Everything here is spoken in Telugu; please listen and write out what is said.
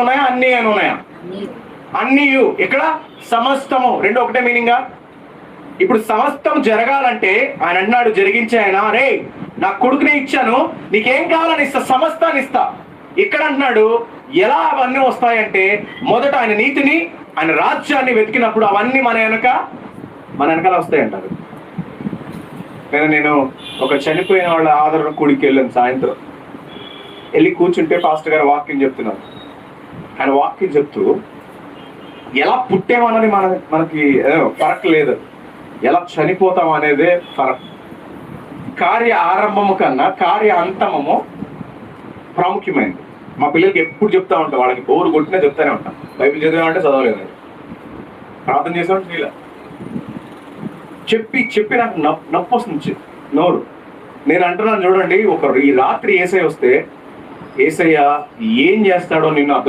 ఉన్నాయా? అన్ని అని ఉన్నాయా? అన్నీయు. ఇక్కడ సమస్తము రెండు ఒకటే మీనింగా? ఇప్పుడు సమస్తం జరగాలంటే ఆయన అంటున్నాడు, జరిగించే ఆయన, రే నా కొడుకునే ఇచ్చాను, నీకేం కావాలని ఇస్తా, సమస్తాన్ని ఇస్తా. ఇక్కడ అంటున్నాడు ఎలా అవన్నీ వస్తాయంటే, మొదట ఆయన నీతిని ఆయన రాజ్యాన్ని వెతికినప్పుడు అవన్నీ మన వెనకాల వస్తాయంటారు. నేను ఒక చనిపోయిన వాళ్ళ ఆదరణ కూడికి వెళ్ళాను. సాయంత్రం వెళ్ళి కూర్చుంటే పాస్టర్ గారు వాక్యం చెప్తున్నారు. ఆయన వాక్యం చెప్తూ ఎలా పుట్టామన్నది మనకి ఫరక్ లేదు, ఎలా చనిపోతాం అనేదే ఫరక్. కార్య ఆరంభము కన్నా కార్య అంతమము ప్రాముఖ్యమైనది. మా పిల్లలకి ఎప్పుడు చెప్తా ఉంటాం, వాళ్ళకి బోరు కొట్టినా చెప్తానే ఉంటాం. బైబిల్ చదివామంటే చదవలేదు, ప్రార్థన చేసామంటే ఇలా చెప్పి నాకు నొప్పి వస్తుంది నోరు. నేను అంటున్నాను చూడండి, ఈ రాత్రి ఏసై వస్తే ఏసయ్య ఏం చేస్తాడో నిన్ను అర్థం